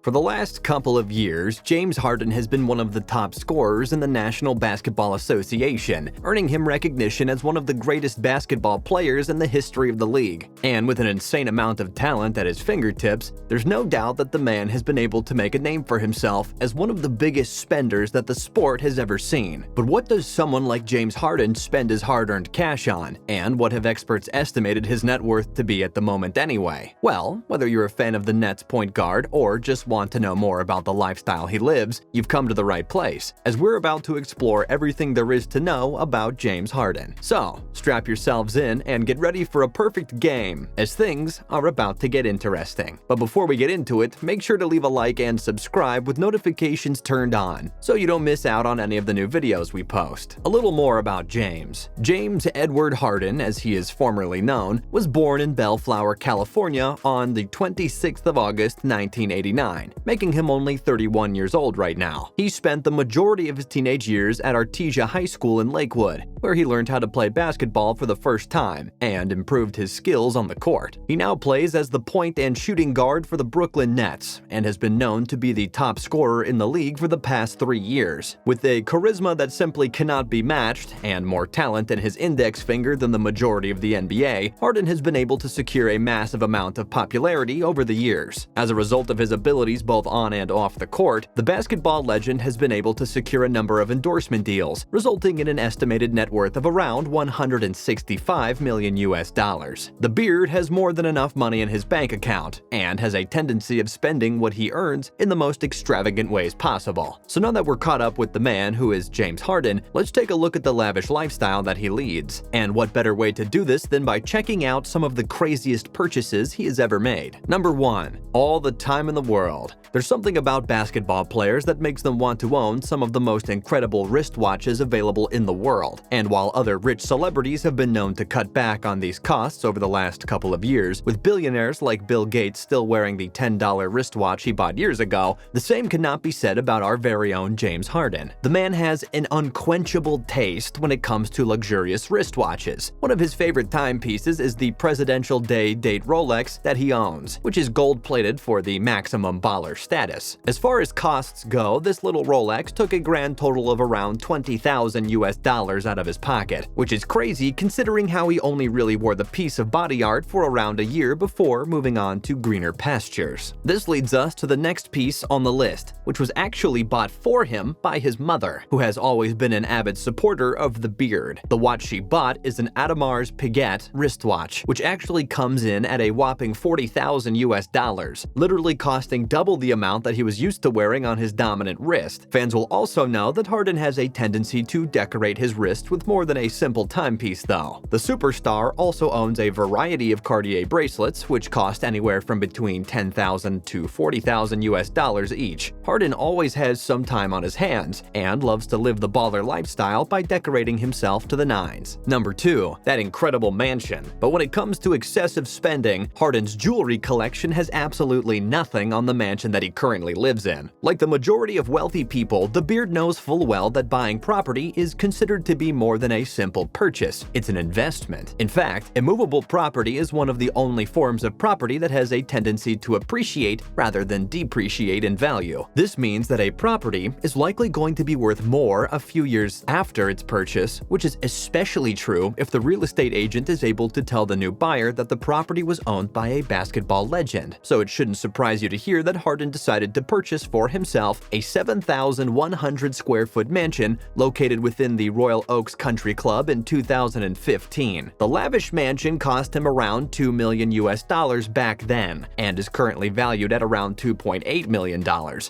For the last couple of years, James Harden has been one of the top scorers in the National Basketball Association, earning him recognition as one of the greatest basketball players in the history of the league. And with an insane amount of talent at his fingertips, there's no doubt that the man has been able to make a name for himself as one of the biggest spenders that the sport has ever seen. But what does someone like James Harden spend his hard-earned cash on? And what have experts estimated his net worth to be at the moment anyway? Well, whether you're a fan of the Nets point guard or just want to know more about the lifestyle he lives, you've come to the right place, as we're about to explore everything there is to know about James Harden. So, strap yourselves in and get ready for a perfect game, as things are about to get interesting. But before we get into it, make sure to leave a like and subscribe with notifications turned on, so you don't miss out on any of the new videos we post. A little more about James. James Edward Harden, as he is formerly known, was born in Bellflower, California on the 26th of August, 1989, making him only 31 years old right now. He spent the majority of his teenage years at Artesia High School in Lakewood, where he learned how to play basketball for the first time and improved his skills on the court. He now plays as the point and shooting guard for the Brooklyn Nets and has been known to be the top scorer in the league for the past 3 years. With a charisma that simply cannot be matched and more talent in his index finger than the majority of the NBA, Harden has been able to secure a massive amount of popularity over the years. As a result of his abilities both on and off the court, the basketball legend has been able to secure a number of endorsement deals, resulting in an estimated net worth of around $165 million. The beard has more than enough money in his bank account and has a tendency of spending what he earns in the most extravagant ways possible. So now that we're caught up with the man who is James Harden, let's take a look at the lavish lifestyle that he leads. And what better way to do this than by checking out some of the craziest purchases he has ever made. Number 1. All the time in the world. There's something about basketball players that makes them want to own some of the most incredible wristwatches available in the world. And while other rich celebrities have been known to cut back on these costs over the last couple of years, with billionaires like Bill Gates still wearing the $10 wristwatch he bought years ago, the same cannot be said about our very own James Harden. The man has an unquenchable taste when it comes to luxurious wristwatches. One of his favorite timepieces is the Presidential Day date Rolex that he owns, which is gold-plated for the maximum baller status. As far as costs go, this little Rolex took a grand total of around $20,000 out of his pocket, which is crazy considering how he only really wore the piece of body art for around a year before moving on to greener pastures. This leads us to the next piece on the list, which was actually bought for him by his mother, who has always been an avid supporter of the beard. The watch she bought is an Audemars Piguet wristwatch, which actually comes in at a whopping $40,000, literally costing double the amount that he was used to wearing on his dominant wrist. Fans will also know that Harden has a tendency to decorate his wrist with more than a simple timepiece though. The superstar also owns a variety of Cartier bracelets, which cost anywhere from between $10,000 to $40,000 each. Harden always has some time on his hands and loves to live the baller lifestyle by decorating himself to the nines. Number 2. That incredible mansion. But when it comes to excessive spending, Harden's jewelry collection has absolutely nothing on the mansion that he currently lives in. Like the majority of wealthy people, the beard knows full well that buying property is considered to be more than a simple purchase. It's an investment. In fact, immovable property is one of the only forms of property that has a tendency to appreciate rather than depreciate in value. This means that a property is likely going to be worth more a few years after its purchase, which is especially true if the real estate agent is able to tell the new buyer that the property was owned by a basketball legend. So it shouldn't surprise you to hear that Harden decided to purchase for himself a 7,100 square foot mansion located within the Royal Oaks Country Club in 2015. The lavish mansion cost him around $2 million back then and is currently valued at around $2.8 million.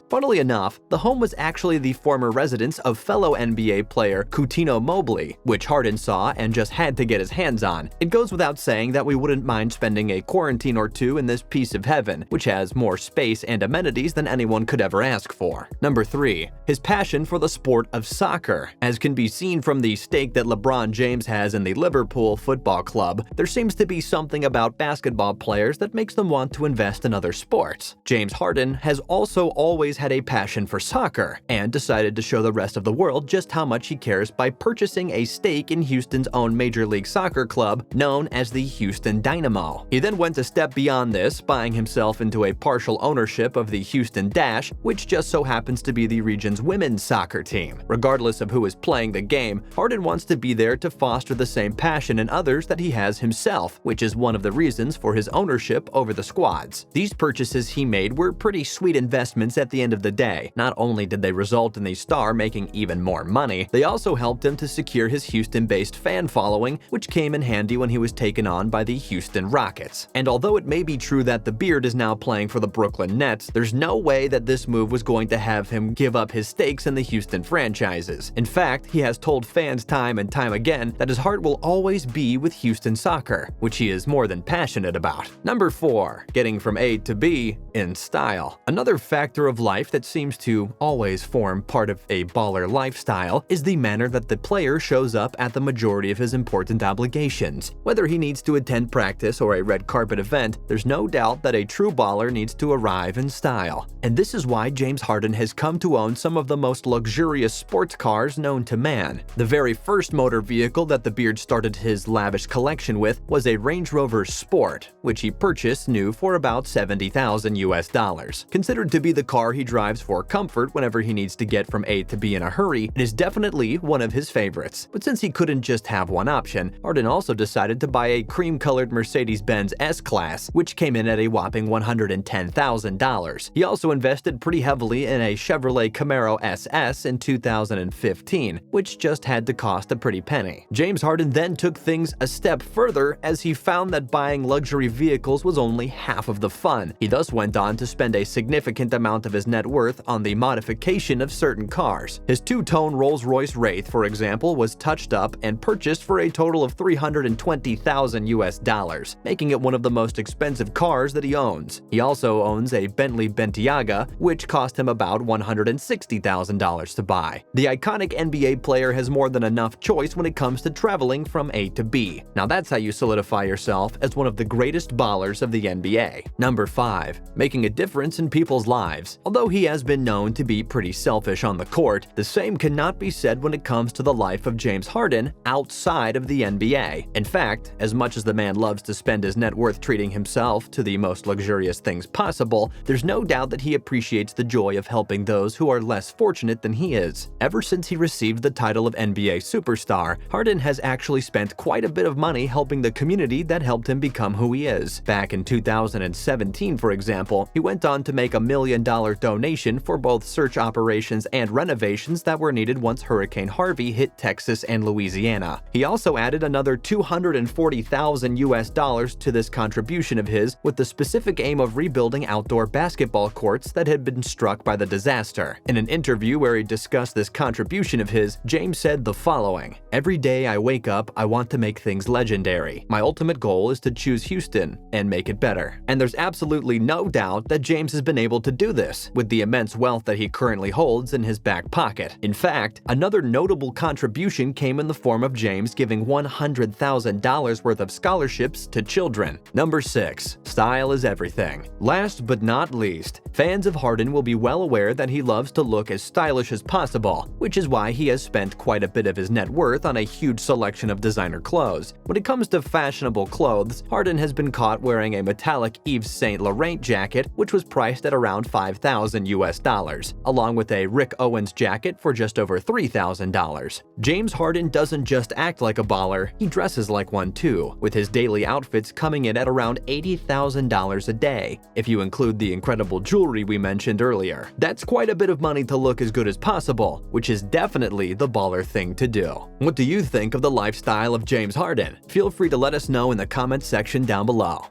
Funnily enough, the home was actually the former residence of fellow NBA player Coutinho Mobley, which Harden saw and just had to get his hands on. It goes without saying that we wouldn't mind spending a quarantine or two in this piece of heaven, which has more space and amenities than anyone could ever ask for. Number 3. His passion for the sport of soccer. As can be seen from the stake that LeBron James has in the Liverpool Football Club, there seems to be something about basketball players that makes them want to invest in other sports. James Harden has also always had a passion for soccer and decided to show the rest of the world just how much he cares by purchasing a stake in Houston's own Major League Soccer club known as the Houston Dynamo. He then went a step beyond this, buying himself into a partial ownership ownership of the Houston Dash, which just so happens to be the region's women's soccer team. Regardless of who is playing the game, Harden wants to be there to foster the same passion in others that he has himself, which is one of the reasons for his ownership over the squads. These purchases he made were pretty sweet investments at the end of the day. Not only did they result in the star making even more money, they also helped him to secure his Houston-based fan following, which came in handy when he was taken on by the Houston Rockets. And although it may be true that the Beard is now playing for the Brooklyn Nets, there's no way that this move was going to have him give up his stakes in the Houston franchises. In fact, he has told fans time and time again that his heart will always be with Houston soccer, which he is more than passionate about. Number 4. Getting from A to B in style. Another factor of life that seems to always form part of a baller lifestyle is the manner that the player shows up at the majority of his important obligations. Whether he needs to attend practice or a red carpet event, there's no doubt that a true baller needs to arrive in style. And this is why James Harden has come to own some of the most luxurious sports cars known to man. The very first motor vehicle that the Beard started his lavish collection with was a Range Rover Sport, which he purchased new for about $70,000 US. Considered to be the car he drives for comfort whenever he needs to get from A to B in a hurry, it is definitely one of his favorites. But since he couldn't just have one option, Harden also decided to buy a cream-colored Mercedes-Benz S-Class, which came in at a whopping $110,000. He also invested pretty heavily in a Chevrolet Camaro SS in 2015, which just had to cost a pretty penny. James Harden then took things a step further as he found that buying luxury vehicles was only half of the fun. He thus went on to spend a significant amount of his net worth on the modification of certain cars. His two-tone Rolls-Royce Wraith, for example, was touched up and purchased for a total of $320,000 US, making it one of the most expensive cars that he owns. He also owns a Bentley Bentayga, which cost him about $160,000 to buy. The iconic NBA player has more than enough choice when it comes to traveling from A to B. Now that's how you solidify yourself as one of the greatest ballers of the NBA. Number 5. Making a difference in people's lives. Although he has been known to be pretty selfish on the court, the same cannot be said when it comes to the life of James Harden outside of the NBA. In fact, as much as the man loves to spend his net worth treating himself to the most luxurious things possible, there's no doubt that he appreciates the joy of helping those who are less fortunate than he is. Ever since he received the title of NBA superstar, Harden has actually spent quite a bit of money helping the community that helped him become who he is. Back in 2017, for example, he went on to make a $1 million donation for both search operations and renovations that were needed once Hurricane Harvey hit Texas and Louisiana. He also added another $240,000 US to this contribution of his with the specific aim of rebuilding outdoor basketball courts that had been struck by the disaster. In an interview where he discussed this contribution of his, James said the following: "Every day I wake up, I want to make things legendary. My ultimate goal is to choose Houston and make it better." And there's absolutely no doubt that James has been able to do this with the immense wealth that he currently holds in his back pocket. In fact, another notable contribution came in the form of James giving $100,000 worth of scholarships to children. Number 6. Style is everything. Last but not least, fans of Harden will be well aware that he loves to look as stylish as possible, which is why he has spent quite a bit of his net worth on a huge selection of designer clothes. When it comes to fashionable clothes, Harden has been caught wearing a metallic Yves Saint Laurent jacket, which was priced at around $5,000 US, along with a Rick Owens jacket for just over $3,000. James Harden doesn't just act like a baller, he dresses like one too, with his daily outfits coming in at around $80,000 a day, if you include the incredible jewelry we mentioned earlier. That's quite a bit of money to look as good as possible, which is definitely the baller thing to do. What do you think of the lifestyle of James Harden? Feel free to let us know in the comments section down below.